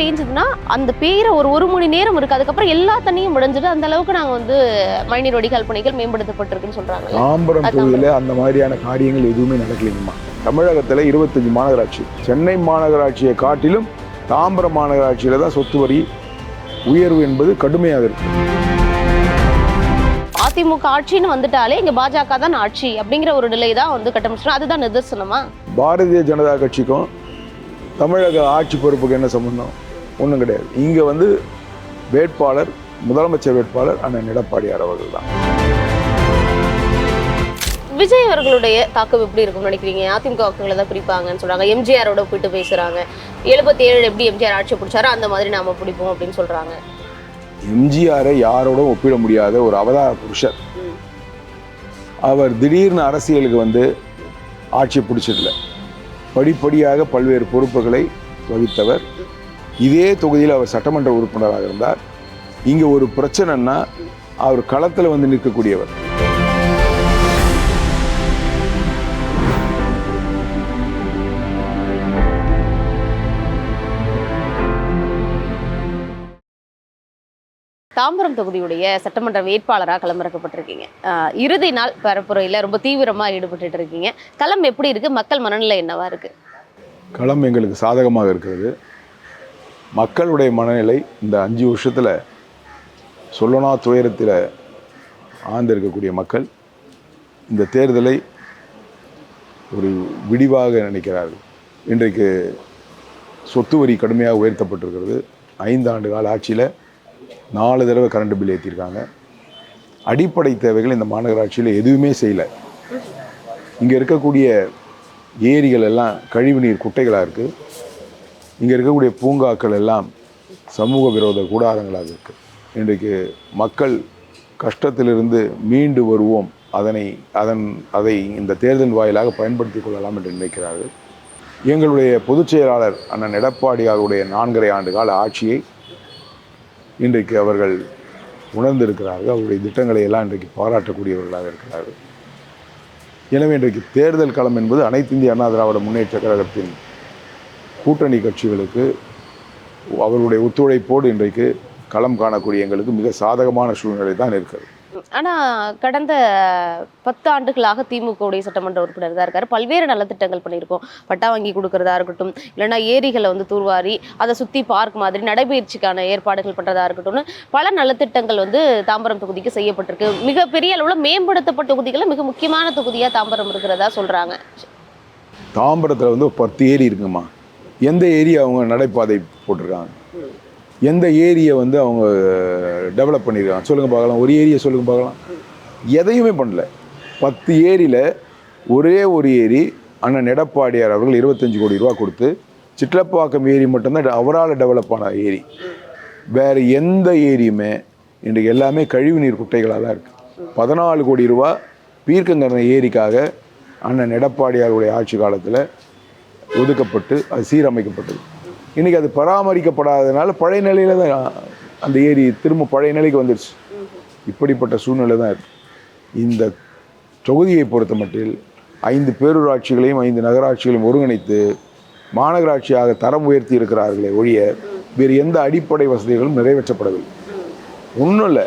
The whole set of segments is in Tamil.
பெஞ்சதுன்னா அந்த பெய்கிற ஒரு மணி நேரம் இருக்கு, அதுக்கப்புறம் எல்லா தண்ணியும் முடிஞ்சிட்டு அந்த அளவுக்கு நாங்க வந்து மழைநீர் வடிகால் பணிகள் மேம்படுத்தப்பட்டிருக்குன்னு சொல்றாங்க. தாம்பரம் தொகுதியில அந்த மாதிரியான காரியங்கள் எதுவுமே நடக்கலைங்கம்மா. தமிழகத்துல 25 மாநகராட்சி, சென்னை மாநகராட்சியை காட்டிலும் தாம்பரம் மாநகராட்சியில தான் சொத்து வரி உயர்வு என்பது கடுமையாக இருக்கு. அதிமுக ஆட்சின்னு வந்துட்டாலே இங்க பாஜக தான் ஆட்சி அப்படிங்கிற ஒரு நிலை தான் வந்து கட்டமைச்சு, அதுதான் நிதர்சனமா? பாரதிய ஜனதா கட்சிக்கும் தமிழக ஆட்சி பொறுப்புக்கு என்ன சம்பந்தம்? ஒன்றும் கிடையாது. இங்க வந்து வேட்பாளர், முதலமைச்சர் வேட்பாளர் அண்ணன் எடப்பாடியார் அவர்கள் தான். விஜய் அவர்களுடைய தாக்கம் எப்படி இருக்கும்னு நினைக்கிறீங்க? அதிமுக வாக்குகளை தான் பிரிப்பாங்கன்னு சொல்றாங்க. எம்ஜிஆரோட போயிட்டு பேசுறாங்க. 77 எப்படி எம்ஜிஆர் ஆட்சி பிடிச்சாரோ அந்த மாதிரி நாம பிடிப்போம் அப்படின்னு சொல்றாங்க. எம்ஜிஆரை யாரோடும் ஒப்பிட முடியாத ஒரு அவதார புருஷர். அவர் திடீர்னு அரசியலுக்கு வந்து ஆட்சி பிடிச்சதில்ல, படிப்படியாக பல்வேறு பொறுப்புகளை வகித்தவர். இதே தொகுதியில் அவர் சட்டமன்ற உறுப்பினராக இருந்தார். இங்கே ஒரு பிரச்சனைன்னா அவர் களத்தில் வந்து நிற்கக்கூடியவர். தாம்பரம் தொகுதியுடைய சட்டமன்ற வேட்பாளராக களமிறக்கப்பட்டிருக்கீங்க. இறுதி நாள் பரப்புரையில் ரொம்ப தீவிரமாக ஈடுபட்டு இருக்கீங்க. களம் எப்படி இருக்கு? மக்கள் மனநிலை என்னவா இருக்கு? களம் எங்களுக்கு சாதகமாக இருக்கிறது. மக்களுடைய மனநிலை இந்த 5 வருஷத்தில் சொல்லனா துயரத்தில் ஆழ்ந்திருக்கக்கூடிய மக்கள் இந்த தேர்தலை ஒரு விடிவாக நினைக்கிறார்கள். இன்றைக்கு சொத்து வரி கடுமையாக உயர்த்தப்பட்டிருக்கிறது. 5 ஆண்டு கால ஆட்சியில் 4 தடவை கரண்ட் பில் ஏற்றிருக்காங்க. அடிப்படை தேவைகள் இந்த மாநகராட்சியில் எதுவுமே செய்யலை. இங்கே இருக்கக்கூடிய ஏரிகள் எல்லாம் கழிவுநீர் குட்டைகளாக இருக்குது. இங்கே இருக்கக்கூடிய பூங்காக்கள் எல்லாம் சமூக விரோத கூடாரங்களாக இருக்குது. இன்றைக்கு மக்கள் கஷ்டத்திலிருந்து மீண்டு வருவோம், அதை இந்த தேர்தல் வாயிலாக பயன்படுத்தி கொள்ளலாம் என்று நினைக்கிறார்கள். எங்களுடைய பொதுச் செயலாளர் அண்ணன் எடப்பாடியாருடைய 4.5 ஆண்டு கால ஆட்சியை இன்றைக்கு அவர்கள் உணர்ந்திருக்கிறார்கள். அவருடைய திட்டங்களை எல்லாம் இன்றைக்கு பாராட்டக்கூடியவர்களாக இருக்கிறார்கள். எனவே இன்றைக்கு தேர்தல் களம் என்பது அனைத்து இந்திய அண்ணா திராவிட முன்னேற்ற கழகத்தின் கூட்டணி கட்சிகளுக்கு அவர்களுடைய ஒத்துழைப்போடு இன்றைக்கு களம் காணக்கூடிய எங்களுக்கு மிக சாதகமான சூழ்நிலை தான் இருக்கிறது. ஆனால் கடந்த 10 ஆண்டுகளாக திமுகவுடைய சட்டமன்ற உறுப்பினர் தான் இருக்காரு. பல்வேறு நலத்திட்டங்கள் பண்ணியிருக்கோம். பட்டா வாங்கி கொடுக்கறதா இருக்கட்டும், இல்லைன்னா ஏரிகளை வந்து தூர்வாரி அதை சுற்றி பார்க் மாதிரி நடைபயிற்சிக்கான ஏற்பாடுகள் பண்ணுறதா இருக்கட்டும்னு பல நலத்திட்டங்கள் வந்து தாம்பரம் தொகுதிக்கு செய்யப்பட்டிருக்கு. மிகப்பெரிய அளவில் மேம்படுத்தப்பட்ட தொகுதிகளில் மிக முக்கியமான தொகுதியாக தாம்பரம் இருக்கிறதா சொல்கிறாங்க. தாம்பரத்தில் வந்து 10 ஏரி இருக்குங்கம்மா. எந்த ஏரி அவங்க நடைபாதை போட்டிருக்காங்க? எந்த ஏரியை வந்து அவங்க டெவலப் பண்ணியிருக்காங்க சொல்லுங்கள் பார்க்கலாம். ஒரு ஏரியை சொல்லுங்கள் பார்க்கலாம். எதையுமே பண்ணல. 10 ஏரியில் ஒரே ஒரு ஏரி அண்ணன் எடப்பாடியார் அவர்கள் 25 கோடி ரூபா கொடுத்து சிட்லப்பாக்கம் ஏரி மட்டும்தான் அவரால் டெவலப் ஆன ஏரி. வேறு எந்த ஏரியுமே இன்றைக்கு எல்லாமே கழிவுநீர் குட்டைகளாக தான் இருக்குது. 14 கோடி ரூபா பீர்க்கங்கரை ஏரிக்காக அண்ணன் எடப்பாடியாருடைய ஆட்சி காலத்தில் ஒதுக்கப்பட்டு அது சீரமைக்கப்பட்டது. இன்றைக்கி அது பராமரிக்கப்படாததுனால பழைய நிலையில் தான் அந்த ஏரி திரும்ப பழைய நிலைக்கு வந்துடுச்சு. இப்படிப்பட்ட சூழ்நிலை தான் இருக்குது. இந்த தொகுதியை பொறுத்த மட்டில் 5 பேரூராட்சிகளையும் 5 நகராட்சிகளையும் ஒருங்கிணைத்து மாநகராட்சியாக தரம் உயர்த்தி இருக்கிறார்களே ஒழிய வேறு எந்த அடிப்படை வசதிகளும் நிறைவேற்றப்படவில்லை. ஒன்றும் இல்லை.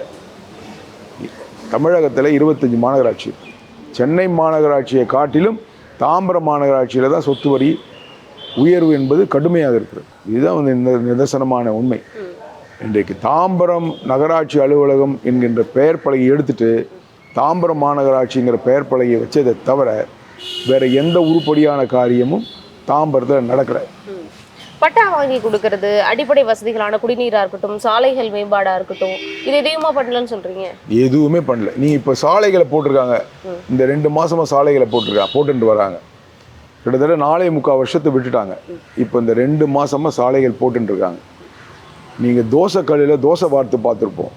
தமிழகத்தில் 25 மாநகராட்சி, சென்னை மாநகராட்சியை காட்டிலும் தாம்பரம் மாநகராட்சியில் தான் சொத்து வரி உயர்வு என்பது கடுமையாக இருக்கிறது. இதுதான் வந்து இந்த நிதர்சனமான உண்மை. இன்றைக்கு தாம்பரம் நகராட்சி அலுவலகம் என்கின்ற பெயர் பலகை எடுத்துட்டு தாம்பரம் மாநகராட்சிங்கிற பெயர் பலகையை வச்சதை தவிர வேற எந்த உருப்படியான காரியமும் தாம்பரத்தில் நடக்கலை. பட்டா வாங்கி கொடுக்கறது, அடிப்படை வசதிகளான குடிநீராக இருக்கட்டும், சாலைகள் மேம்பாடாக இருக்கட்டும், இது எதையுமா பண்ணலன்னு சொல்கிறீங்க? எதுவுமே பண்ணல. நீ இப்போ சாலைகளை போட்டிருக்காங்க. இந்த 2 மாதமாக சாலைகளை போட்டுட்டு வராங்க. கிட்டத்தட்ட 4.25 வருஷத்தை விட்டுட்டாங்க. இப்போ இந்த 2 மாதமாக சாலைகள் போட்டுருக்காங்க. நீங்கள் தோசைக்கல்லில் தோசை வார்த்து பார்த்துருப்போம்.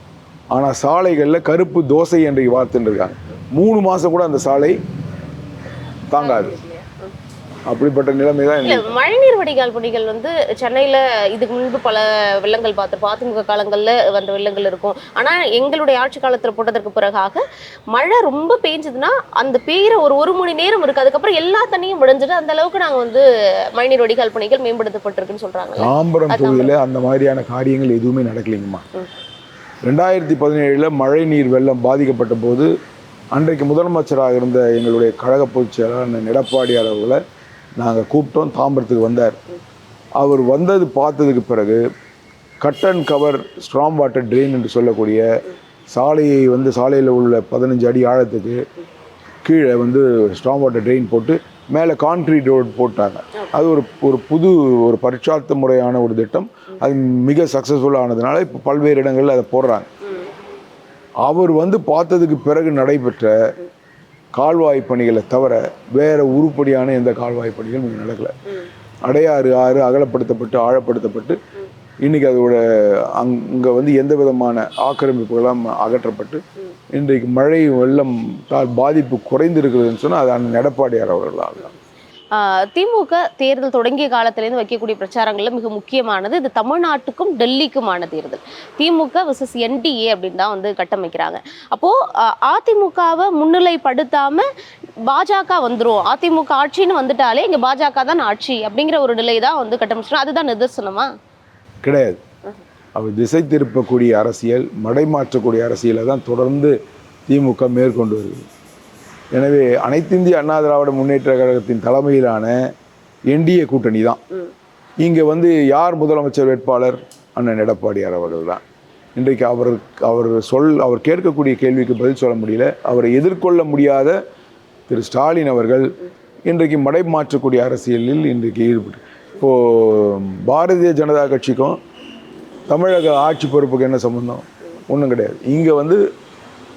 ஆனால் சாலைகளில் கருப்பு தோசை என்று வார்த்துன்னு இருக்காங்க. 3 மாதம் கூட அந்த சாலை தாங்காது. அப்படிப்பட்ட நிலைமை தான் இல்ல மழைநீர் வடிகால் பணிகள் வந்து சென்னையில இதுக்கு முன்பு பல வெள்ளங்கள் பார்த்திருப்போம். அதிமுக காலங்கள்ல வந்த வெள்ளங்கள் இருக்கும். ஆனா எங்களுடைய ஆட்சி காலத்துல போட்டதற்கு பிறகாக மழை ரொம்ப பெஞ்சதுன்னா அந்த பெய்யுற ஒரு மணி நேரம் இருக்கு, அதுக்கப்புறம் எல்லா தண்ணியும் விடைஞ்சிட்டு அந்த அளவுக்கு நாங்க வந்து மழைநீர் வடிகால் பணிகள் மேம்படுத்தப்பட்டிருக்குன்னு சொல்றாங்க. தாம்பரம் தொகுதியில அந்த மாதிரியான காரியங்கள் எதுவுமே நடக்கலைங்கம்மா. 2017 மழை நீர் வெள்ளம் பாதிக்கப்பட்ட போது அன்றைக்கு முதலமைச்சராக இருந்த எங்களுடைய கழக பொதுச் செயலாளர் எடப்பாடியார் அவர்களை நாங்கள் கூப்பிட்டோம். தாம்பரத்துக்கு வந்தார். அவர் வந்தது பார்த்ததுக்கு பிறகு cut and cover strong water train என்று சொல்லக்கூடிய சாலையை வந்து சாலையில் உள்ள 15 அடி ஆழத்துக்கு கீழே வந்து ஸ்ட்ராங் வாட்டர் ட்ரெயின் போட்டு மேலே கான்க்ரீட் ரோடு போட்டாங்க. அது ஒரு புது ஒரு பரிட்சார்த்த முறையான ஒரு திட்டம். அது மிக சக்ஸஸ்ஃபுல் ஆனதுனால இப்போ பல்வேறு இடங்களில் அதை போடுறாங்க. அவர் வந்து பார்த்ததுக்கு பிறகு நடைபெற்ற கால்வாய் பணிகளை தவிர வேறு உருப்படியான எந்த கால்வாய் பணிகளும் இங்கே நடக்கலை. அடையாறு ஆறு அகலப்படுத்தப்பட்டு ஆழப்படுத்தப்பட்டு இன்றைக்கி அதோட அங்கே வந்து எந்த விதமான ஆக்கிரமிப்புகளும் அகற்றப்பட்டு இன்றைக்கு மழை வெள்ளம் பாதிப்பு குறைந்திருக்கிறதுன்னு சொன்னால் அது அந்த எடப்பாடியார் அவர்களால் தான். திமுக தேர்தல் தொடங்கிய காலத்திலேருந்து வைக்கக்கூடிய பிரச்சாரங்கள்ல மிக முக்கியமானது இது தமிழ்நாட்டுக்கும் டெல்லிக்குமான தேர்தல். திமுக விசஸ் என்டிஏ அப்படின்னு தான் வந்து கட்டமைக்கிறாங்க. அப்போ அதிமுகவை முன்னிலைப்படுத்தாம பாஜக வந்துரும், அதிமுக ஆட்சின்னு வந்துட்டாலே இங்க பாஜக தான் ஆட்சி அப்படிங்கிற ஒரு நிலை தான் வந்து கட்டமைச்சிடும். அதுதான் நிதர்சனமா? கிடையாது. அவர் திசை திருப்பக்கூடிய அரசியல், மடைமாற்றக்கூடிய அரசியலை தான் தொடர்ந்து திமுக மேற்கொண்டு வருகிறது. எனவே அனைத்து இந்திய அண்ணா திராவிட முன்னேற்ற கழகத்தின் தலைமையிலான என்டிஏ கூட்டணி தான். இங்கே வந்து யார் முதலமைச்சர் வேட்பாளர்? அண்ணன் எடப்பாடியார் அவர்கள் தான். இன்றைக்கு அவர் கேட்கக்கூடிய கேள்விக்கு பதில் சொல்ல முடியல. அவரை எதிர்கொள்ள முடியாத திரு ஸ்டாலின் அவர்கள் இன்றைக்கு மடைமாற்றக்கூடிய அரசியலில் இன்றைக்கு ஈடுபட்டு, இப்போது பாரதிய ஜனதா கட்சிக்கும் தமிழக ஆட்சி பொறுப்புக்கு என்ன சம்பந்தம்? ஒன்றும் கிடையாது. இங்கே வந்து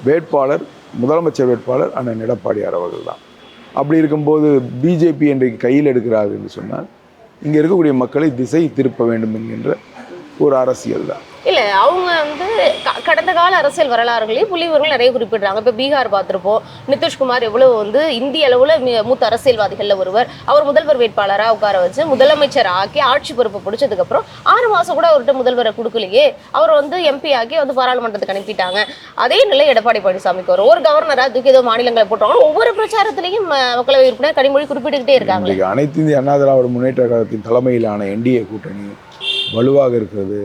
வேட்பாளர் முதலமைச்சர் வேட்பாளர் அண்ணன் எடப்பாடியார் அவர்கள் தான். அப்படி இருக்கும்போது பிஜேபி இன்றைக்கு கையில் எடுக்கிறார்கள் என்று சொன்னால் இங்கே இருக்கக்கூடிய மக்களை திசை திருப்ப வேண்டும் என்கின்ற ஒரு அரசியல் தான். இல்ல அவங்க வந்து கடந்த கால அரசியல் வரலாறுகளையும் புள்ளிவர்கள் நிறைய குறிப்பிடுறாங்க. இப்ப பீகார் பார்த்திருப்போம். நிதிஷ்குமார் எவ்வளவு வந்து இந்திய அளவுல மூத்த அரசியல்வாதிகள்ல ஒருவர். அவர் முதல்வர் வேட்பாளரா உட்கார வச்சு முதலமைச்சர் ஆக்கி ஆட்சி பொறுப்பு பிடிச்சதுக்கு அப்புறம் 6 மாசம் கூட அவர்கிட்ட முதல்வரை கொடுக்கலையே, அவர் வந்து எம்பி ஆக்கி வந்து பாராளுமன்றத்துக்கு அனுப்பிட்டாங்க. அதே நிலை எடப்பாடி பழனிசாமிக்கு வரும். ஒரு கவர்னரா தூக்கி ஏதோ மாநிலங்களை போட்டாங்க. ஒவ்வொரு பிரச்சாரத்திலையும் மக்களவை உறுப்பினர் கனிமொழி குறிப்பிட்டுக்கிட்டே இருக்காங்க. அனைத்து இந்திய அண்ணா திராவிட முன்னேற்ற கழகத்தின் தலைமையிலான என்டிஏ கூட்டணி வலுவாக இருக்கிறது.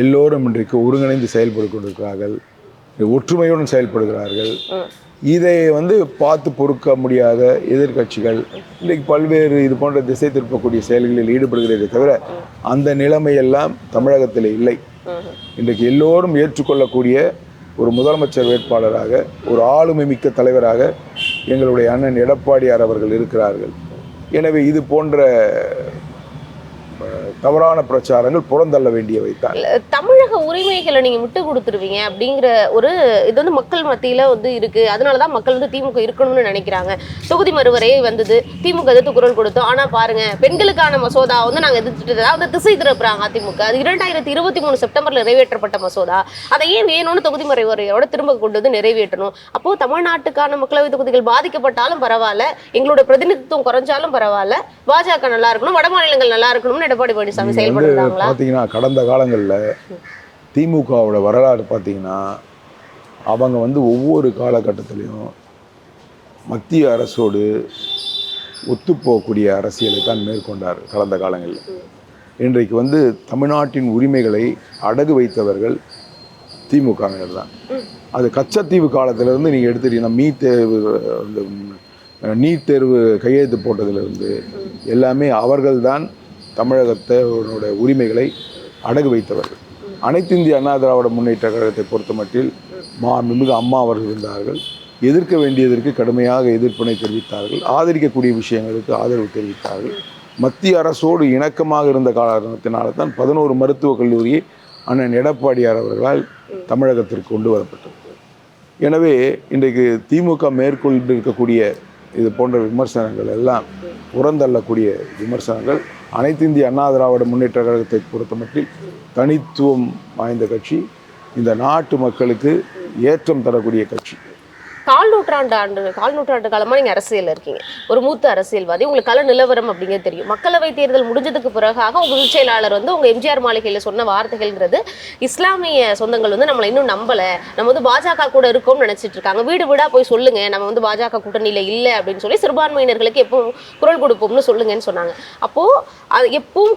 எல்லோரும் இன்றைக்கு ஒருங்கிணைந்து செயல்பட்டு கொண்டிருக்கிறார்கள், ஒற்றுமையுடன் செயல்படுகிறார்கள். இதை வந்து பார்த்து பொறுக்க முடியாத எதிர்கட்சிகள் இன்றைக்கு பல்வேறு இது போன்ற திசை திருப்பக்கூடிய செயல்களில் ஈடுபடுகிறதே தவிர அந்த நிலைமையெல்லாம் தமிழகத்தில் இல்லை. இன்றைக்கு எல்லோரும் ஏற்றுக்கொள்ளக்கூடிய ஒரு முதலமைச்சர் வேட்பாளராக, ஒரு ஆளுமை மிக்க தலைவராக எங்களுடைய அண்ணன் எடப்பாடியார் அவர்கள் இருக்கிறார்கள். எனவே இது போன்ற தவறான பிரச்சாரங்கள் புறந்தள்ள வேண்டியவை தான். தமிழக உரிமைகளை நீங்க விட்டு கொடுத்துருவீங்க அப்படிங்கிற ஒரு இது வந்து மக்கள் மத்தியில வந்து இருக்கு. அதனாலதான் மக்கள் வந்து திமுக இருக்கணும்னு நினைக்கிறாங்க. தொகுதி மறுவரையே வந்தது, திமுக எதிர்த்து குரல் கொடுத்தோம். ஆனா பாருங்க, பெண்களுக்கான மசோதா வந்து நாங்க எதிர்த்துட்டு வந்து திசை திருப்புறாங்க அதிமுக. அது 2023 செப்டம்பர்ல நிறைவேற்றப்பட்ட மசோதா. அதை ஏன் வேணும்னு தொகுதி மறுவரையோட திரும்ப கொண்டு வந்து நிறைவேற்றணும்? அப்போ தமிழ்நாட்டுக்கான மக்களவை தொகுதிகள் பாதிக்கப்பட்டாலும் பரவாயில்ல, எங்களுடைய பிரதிநிதித்துவம் குறைஞ்சாலும் பரவாயில்ல, பாஜக நல்லா இருக்கணும், வட மாநிலங்கள் நல்லா இருக்கணும்னு எடப்பாடி பார்த்தீங்கன்னா கடந்த காலங்களில் திமுகவோட வரலாறு பார்த்தீங்கன்னா அவங்க வந்து ஒவ்வொரு காலகட்டத்திலையும் மத்திய அரசோடு ஒத்துப்போகக்கூடிய அரசியலை தான் மேற்கொண்டார். கடந்த காலங்களில் இன்றைக்கு வந்து தமிழ்நாட்டின் உரிமைகளை அடகு வைத்தவர்கள் திமுகவினர் தான். அது கச்சத்தீவு காலத்திலேருந்து நீங்கள் எடுத்துட்டீங்கன்னா நீட் தேர்வு கையெழுத்து போட்டதிலிருந்து எல்லாமே அவர்கள்தான் தமிழகத்தோட உரிமைகளை அடகு வைத்தவர்கள். அனைத்து இந்திய அண்ணா திராவிட முன்னேற்ற கழகத்தை பொறுத்த மட்டில் மாண்புமிகு அம்மா அவர்கள் இருந்தார்கள். எதிர்க்க வேண்டியதற்கு கடுமையாக எதிர்ப்பினை தெரிவித்தார்கள். ஆதரிக்கக்கூடிய விஷயங்களுக்கு ஆதரவு தெரிவித்தார்கள். மத்திய அரசோடு இணக்கமாக இருந்த காரணத்தினால தான் 11 மருத்துவக் கல்லூரியை அண்ணன் எடப்பாடியார் அவர்களால் தமிழகத்திற்கு கொண்டு வரப்பட்டது. எனவே இன்றைக்கு திமுக மேற்கொண்டு இருக்கக்கூடிய இது போன்ற விமர்சனங்கள் எல்லாம் புறந்தள்ளக்கூடிய விமர்சனங்கள். அனைத்து இந்திய அண்ணா திராவிட முன்னேற்ற கழகத்தை பொறுத்த மட்டில் தனித்துவம் வாய்ந்த கட்சி, இந்த நாட்டு மக்களுக்கு ஏற்றம் தரக்கூடிய கட்சி. கால் நூற்றாண்டு காலமா நீங்க அரசியல்ல இருக்கீங்க, ஒரு மூத்த அரசியல்வாதி, உங்களுக்கு கள நிலவரம் அப்படிங்கிறது தெரியும். மக்களவை தேர்தல் முடிஞ்சதுக்கு பிறகாக உங்க பொதுச் செயலாளர் வந்து உங்க எம்ஜிஆர் மாளிகையில சொன்ன வார்த்தைகள்ங்கிறது, இஸ்லாமிய சொந்தங்கள் வந்து நம்மளை இன்னும் நம்பல, நம்ம வந்து பாஜக கூட இருக்கோம்னு நினைச்சிட்டு இருக்காங்க, வீடு வீடா போய் சொல்லுங்க நம்ம வந்து பாஜக கூட்டணியில இல்ல அப்படின்னு சொல்லி சிறுபான்மையினர்களுக்கு எப்பவும் குரல் கொடுப்போம்னு சொல்லுங்கன்னு சொன்னாங்க. அப்போ அது எப்பவும்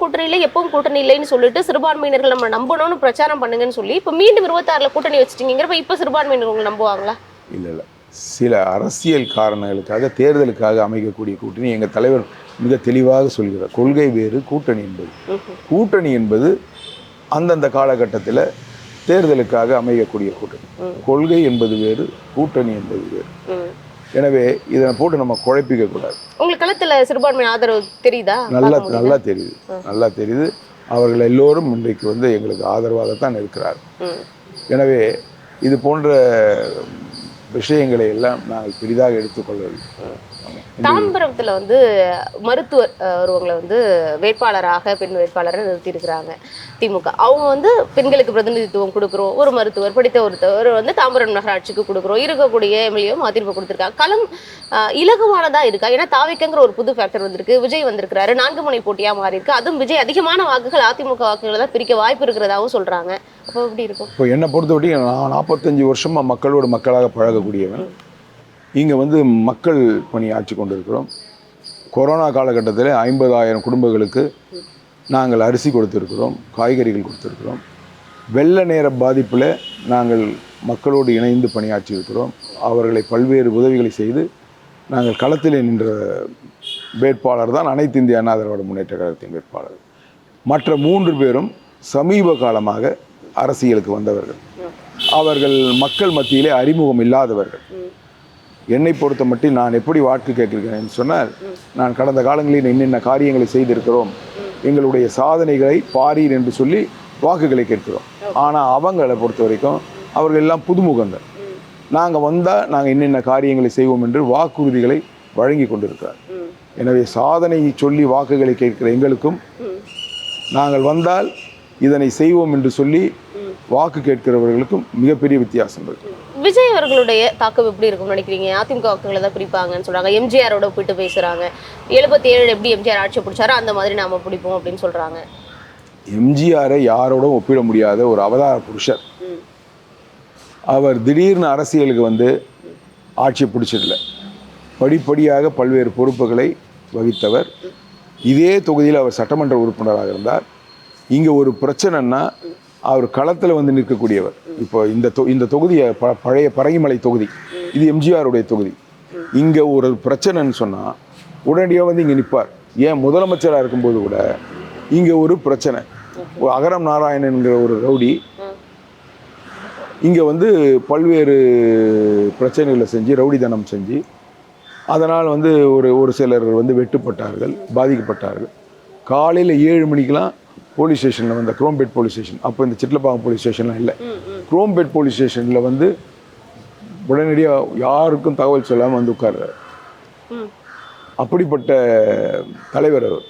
கூட்டணி இல்லைன்னு சொல்லிட்டு சிறுபான்மையினர்கள் நம்ம நம்பணும்னு பிரச்சாரம் பண்ணுங்கன்னு சொல்லி இப்ப மீண்டும் 26ல கூட்டணி வச்சுட்டீங்கிறப்ப இப்ப சிறுபான்மையினர் உங்களை நம்புவாங்களா? இல்லை, சில அரசியல் காரணங்களுக்காக தேர்தலுக்காக அமைக்கக்கூடிய கூட்டணி எங்கள் தலைவர் மிக தெளிவாக சொல்கிறார். கொள்கை வேறு, கூட்டணி என்பது அந்தந்த காலகட்டத்தில் தேர்தலுக்காக அமைக்கக்கூடிய கூட்டணி. கொள்கை என்பது வேறு, கூட்டணி என்பது வேறு. எனவே இதை போட்டு நம்ம குழப்பிக்க கூடாது. உங்களுக்கு களத்தில் சிறுபான்மை ஆதரவு தெரியுதா? நல்லா தெரியுது. அவர்கள் எல்லோரும் இன்றைக்கு வந்து எங்களுக்கு ஆதரவாகத்தான் இருக்கிறார். எனவே இது போன்ற விஷயங்களை எல்லாம் நாங்கள் பெரிதாக எடுத்துக்கொள்ளவில்லை. தாம்பரத்துல வந்து மருத்துவர் ஒருவங்களை வந்து வேட்பாளராக பெண் வேட்பாளரை நிறுத்தியிருக்கிறாங்க திமுக. அவங்க வந்து பெண்களுக்கு பிரதிநிதித்துவம் கொடுக்குறோம், ஒரு மருத்துவர் படித்த ஒருத்தவர் வந்து தாம்பரம் நகராட்சிக்கு கொடுக்குறோம், இருக்கக்கூடிய எம்எல்ஏவும் அதிர்வு கொடுத்துருக்காங்க. களம் இலகுவானதா இருக்கா? ஏன்னா தாவிக்கங்கிற ஒரு புது ஃபேக்டர் வந்திருக்கு, விஜய் வந்திருக்கிறாரு, 4 முனை போட்டியா மாறி இருக்கு. அதுவும் விஜய் அதிகமான வாக்குகள் அதிமுக வாக்குகளை தான் பிரிக்க வாய்ப்பு இருக்கிறதாவும் சொல்றாங்க. அப்போ எப்படி இருக்கும்? இப்போ என்னை பொறுத்தவரைக்கும் நான் 45 வருஷமா மக்களோடு மக்களாக பழகக்கூடியவன். இங்கே வந்து மக்கள் பணி ஆட்சி கொண்டிருக்கிறோம். கொரோனா காலகட்டத்தில் 50,000 குடும்பங்களுக்கு நாங்கள் அரிசி கொடுத்துருக்கிறோம், காய்கறிகள் கொடுத்துருக்கிறோம். வெள்ள நேர பாதிப்பில் நாங்கள் மக்களோடு இணைந்து பணியாற்றி இருக்கிறோம். அவர்களை பல்வேறு உதவிகளை செய்து நாங்கள் களத்தில் நின்ற வேட்பாளர் தான் அனைத்து இந்திய அண்ணா திராவிட முன்னேற்ற கழகத்தின் வேட்பாளர். மற்ற 3 பேரும் சமீப காலமாக அரசியலுக்கு வந்தவர்கள். அவர்கள் மக்கள் மத்தியிலே அறிமுகம் இல்லாதவர்கள். என்னை பொறுத்த மட்டில் நான் எப்படி வாக்கு கேட்கிறேன் சொன்னால், நான் கடந்த காலங்களில் என்னென்ன காரியங்களை செய்திருக்கிறோம், எங்களுடைய சாதனைகளை பாரீர் என்று சொல்லி வாக்குகளை கேட்கிறோம். ஆனால் அவங்களை பொறுத்த வரைக்கும் அவர்கள் எல்லாம் புதுமுகங்கள். நாங்கள் வந்தால் நாங்கள் என்னென்ன காரியங்களை செய்வோம் என்று வாக்குறுதிகளை வழங்கி கொண்டிருக்கிறார். எனவே சாதனையை சொல்லி வாக்குகளை கேட்கிற எங்களுக்கும், நாங்கள் வந்தால் இதனை செய்வோம் என்று சொல்லி வாக்கு கேட்கிறவர்களுக்கும் மிகப்பெரிய வித்தியாசம் இருக்கு. விஜய் அவர்களுடைய தாக்கம் எப்படி இருக்கும்னு நினைக்கிறீங்க? அதிமுக வாக்குகளை தான் பிரிப்பாங்கன்னு சொல்றாங்க, எம்ஜிஆரோட ஒப்பிட்டு பேசுறாங்க. 77 எப்படி எம்ஜிஆர் ஆட்சி பிடிச்சாரோ அந்த மாதிரி நாம பிடிப்போம் அப்படின்னு சொல்றாங்க. எம்ஜிஆரை யாரோட ஒப்பிட முடியாத ஒரு அவதார புருஷர். அவர் திடீர்னு அரசியலுக்கு வந்து ஆட்சி பிடிச்சதில்லை, படிப்படியாக பல்வேறு பொறுப்புகளை வகித்தவர். இதே தொகுதியில் அவர் சட்டமன்ற உறுப்பினராக இருந்தார். இங்கே ஒரு பிரச்சனைன்னா அவர் களத்தில் வந்து நிற்கக்கூடியவர். இப்போ இந்த தொகுதியை பழைய பரங்கிமலை தொகுதி, இது எம்ஜிஆருடைய தொகுதி. இங்கே ஒரு பிரச்சனைன்னு சொன்னால் உடனடியாக வந்து இங்கே நிற்பார். ஏன் முதலமைச்சராக இருக்கும்போது கூட இங்கே ஒரு பிரச்சனை, அகரம் நாராயணன்கிற ஒரு ரவுடி இங்கே வந்து பல்வேறு பிரச்சனைகளை செஞ்சு ரவுடித்தனம் செஞ்சு அதனால் வந்து ஒரு சிலர் வந்து வெட்டுப்பட்டார்கள், பாதிக்கப்பட்டார்கள். காலையில் 7 மணிக்கெலாம் போலீஸ் ஸ்டேஷனில் வந்து குரோம்பேட் போலீஸ் ஸ்டேஷன், அப்போ இந்த சிட்லப்பாக்கம் போலீஸ் ஸ்டேஷன்லாம் இல்லை, குரோம்பேட் போலீஸ் ஸ்டேஷனில் வந்து உடனடியாக யாருக்கும் தகவல் சொல்லாமல் வந்து உட்கார்றாரு. அப்படிப்பட்ட தலைவர் அவர்.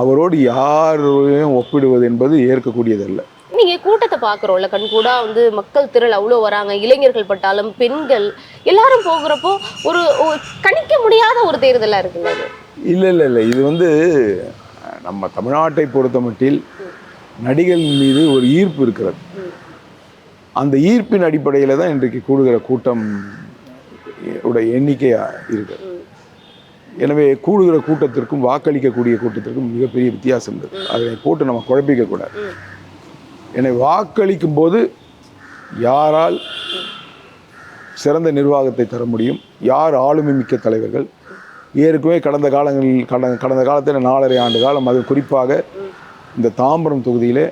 அவரோடு யாரையும் ஒப்பிடுவது என்பது ஏற்கக்கூடியதல்ல. நீங்க கூட்டத்தை பாக்குறோம்ல, கண்கூடா வந்து மக்கள் திரள் அவ்வளோ வராங்க, இளைஞர்கள் பட்டாலும் பெண்கள் எல்லாரும் போகிறப்போ ஒரு கணிக்க முடியாத ஒரு தேர்தலா இருக்குங்க அது. இல்லை, இது வந்து நம்ம தமிழ்நாட்டை பொறுத்த மட்டில் நடிகர்கள் மீது ஒரு ஈர்ப்பு இருக்கிறது. அந்த ஈர்ப்பின் அடிப்படையில் தான் இன்றைக்கு கூடுகிற கூட்டம் உடைய எண்ணிக்கையாக இருக்கிறது. எனவே கூடுகிற கூட்டத்திற்கும் வாக்களிக்கக்கூடிய கூட்டத்திற்கும் மிகப்பெரிய வித்தியாசம் இருக்குது. அதை போட்டு நம்ம குழப்பிக்க கூடாது. எனவே வாக்களிக்கும் போது யாரால் சிறந்த நிர்வாகத்தை தர முடியும், யார் ஆளுமை மிக்க தலைவர்கள், ஏற்கனவே கடந்த காலத்தில் 4.5 ஆண்டு காலம், அது குறிப்பாக இந்த தாம்பரம் தொகுதியிலே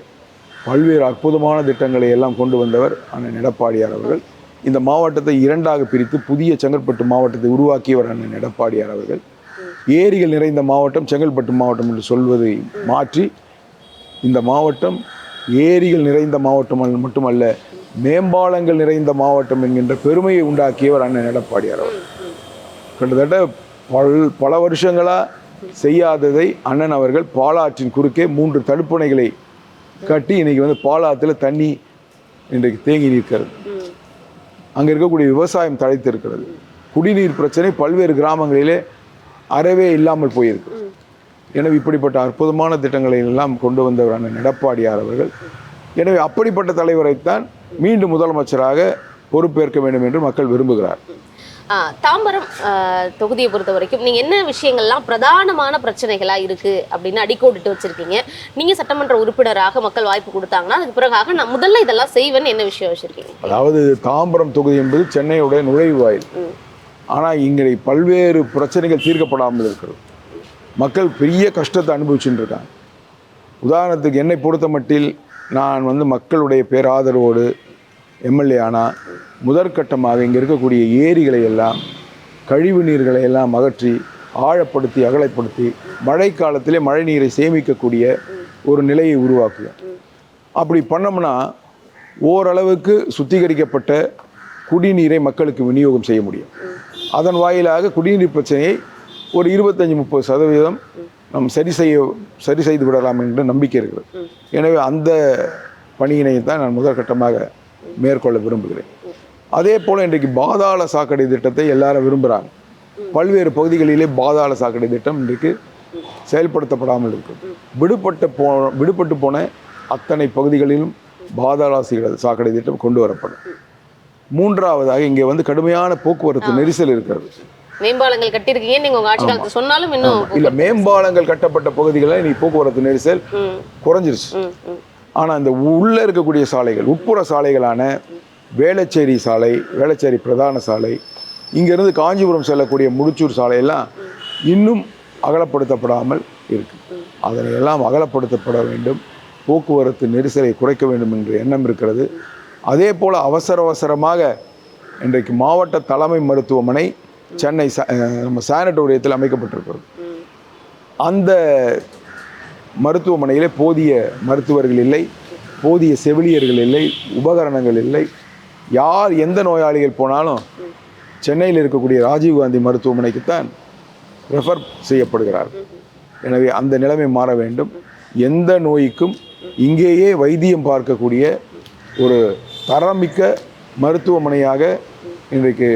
பல்வேறு அற்புதமான திட்டங்களை எல்லாம் கொண்டு வந்தவர் அண்ணன் எடப்பாடியார் அவர்கள். இந்த மாவட்டத்தை 2ஆக பிரித்து புதிய செங்கல்பட்டு மாவட்டத்தை உருவாக்கியவர் அண்ணன் எடப்பாடியார் அவர்கள். ஏரிகள் நிறைந்த மாவட்டம் செங்கல்பட்டு மாவட்டம் என்று சொல்வதை மாற்றி இந்த மாவட்டம் ஏரிகள் நிறைந்த மாவட்டம் மட்டுமல்ல, மேம்பாலங்கள் நிறைந்த மாவட்டம் என்கின்ற பெருமையை உண்டாக்கியவர் அண்ணன் எடப்பாடியார் அவர்கள். கிட்டத்தட்ட பல வருஷங்களாக செய்யாததை அண்ணன் அவர்கள் பாலாற்றின் குறுக்கே 3 தடுப்பணைகளை கட்டி இன்னைக்கு வந்து பாலாற்றில் தண்ணி இன்றைக்கு தேங்கி நிற்கிறது. அங்கே இருக்கக்கூடிய விவசாயம் தழைத்து இருக்கிறது. குடிநீர் பிரச்சனை பல்வேறு கிராமங்களிலே அறவே இல்லாமல் போயிருக்கு. எனவே இப்படிப்பட்ட அற்புதமான திட்டங்களை எல்லாம் கொண்டு வந்தவரான எடப்பாடியார் அவர்கள், எனவே அப்படிப்பட்ட தலைவரைத்தான் மீண்டும் முதலமைச்சராக பொறுப்பேற்க வேண்டும் என்று மக்கள் விரும்புகிறார். தாம்பரம் தொகுதியை பொறுத்த வரைக்கும் நீங்க என்ன விஷயங்கள்லாம் பிரதானமான பிரச்சனைகளா இருக்கு அப்படின்னு அடிக்கோடிட்டு வச்சிருக்கீங்க? நீங்க சட்டமன்ற உறுப்பினராக மக்கள் வாய்ப்பு கொடுத்தாங்கன்னா அதுக்கு பிறகாக நான் முதல்ல இதெல்லாம் செய்வேன்னு என்ன விஷயம் வச்சிருக்கீங்க? அதாவது தாம்பரம் தொகுதி என்பது சென்னையுடைய நுழைவாயில். ஆனால் இங்கே பல்வேறு பிரச்சனைகள் தீர்க்கப்படாமல் இருக்கிறது. மக்கள் பெரிய கஷ்டத்தை அனுபவிச்சுட்டு இருக்காங்க. உதாரணத்துக்கு என்னை பொறுத்த மட்டில் நான் மக்களுடைய பேராதரவோடு எம்எல்ஏ ஆனால் முதற்கட்டமாக இங்கே இருக்கக்கூடிய ஏரிகளை எல்லாம், கழிவு நீர்களை எல்லாம் அகற்றி ஆழப்படுத்தி அகலப்படுத்தி மழைக்காலத்திலே மழை நீரை சேமிக்கக்கூடிய ஒரு நிலையை உருவாக்குவோம். அப்படி பண்ணோம்னா ஓரளவுக்கு சுத்திகரிக்கப்பட்ட குடிநீரை மக்களுக்கு விநியோகம் செய்ய முடியும். அதன் வாயிலாக குடிநீர் பிரச்சனையை ஒரு 25-30% நாம் சரி செய்து விடலாம் என்ற நம்பிக்கை இருக்கிறது. எனவே அந்த பணியினை தான் நான் முதற்கட்டமாக மேற்கொள்ள விரும்புகிறேன். அதே போல் இன்றைக்கு பாதாள சாக்கடை திட்டத்தை எல்லாரும் விரும்புகிறாங்க. பல்வேறு பகுதிகளிலே பாதாள சாக்கடை திட்டம் இன்றைக்கு செயல்படுத்தப்படாமல் இருக்கு. விடுபட்டு போன அத்தனை பகுதிகளிலும் பாதாள சாக்கடை திட்டம் கொண்டு வரப்படும். மூன்றாவதாக இங்கே கடுமையான போக்குவரத்து நெரிசல் இருக்கிறது. மேம்பாலங்கள் கட்டியிருக்கீங்க நீங்க உங்க ஆட்சி காலத்துல சொன்னாலும் இன்னும் இல்ல, மேம்பாலங்கள் கட்டப்பட்ட பகுதிகளில் நீ போக்குவரத்து நெரிசல் குறைஞ்சிருச்சு. ஆனா இந்த உள்ள இருக்கக்கூடிய சாலைகள், உட்புற சாலைகளான வேளச்சேரி சாலை, வேளச்சேரி பிரதான சாலை, இங்கிருந்து காஞ்சிபுரம் செல்லக்கூடிய முடிச்சூர் சாலையெல்லாம் இன்னும் அகலப்படுத்தப்படாமல் இருக்கு. அதனை எல்லாம் அகலப்படுத்தப்பட வேண்டும். போக்குவரத்து நெரிசலை குறைக்க வேண்டும் என்ற எண்ணம் இருக்கிறது. அதே போல் அவசரமாக இன்றைக்கு மாவட்ட தலைமை மருத்துவமனை சென்னை நம்ம சானட்டோரியத்தில் அமைக்கப்பட்டிருக்கிறது. அந்த மருத்துவமனையிலே போதிய மருத்துவர்கள் இல்லை, போதிய செவிலியர்கள் இல்லை, உபகரணங்கள் இல்லை. யார் எந்த நோயாளிகள் போனாலும் சென்னையில் இருக்கக்கூடிய ராஜீவ்காந்தி மருத்துவமனைக்குத்தான் ரெஃபர் செய்யப்படுகிறார்கள். எனவே அந்த நிலைமை மாற வேண்டும். எந்த நோய்க்கும் இங்கேயே வைத்தியம் பார்க்கக்கூடிய ஒரு தரமிக்க மருத்துவமனையாக இன்றைக்கு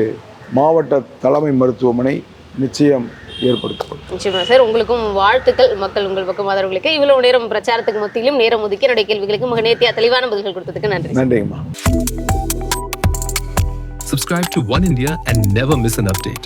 மாவட்ட தலைமை மருத்துவமனை நிச்சயம் ஏற்படுத்தப்படும். நிச்சயமா சார், உங்களுக்கும் வாழ்த்துக்கள். மக்கள் உங்கள் பக்கம் ஆதரவுகளுக்கு இவ்வளவு நேரம் பிரச்சாரத்துக்கு மத்தியிலும் நேரம் ஒதுக்கி என்னுடைய கேள்விகளுக்கு மிக நேர்த்தியா தெளிவான பதில்கள் கொடுத்ததுக்கு நன்றி. நன்றிங்கம்மா. Subscribe to One India and never miss an update.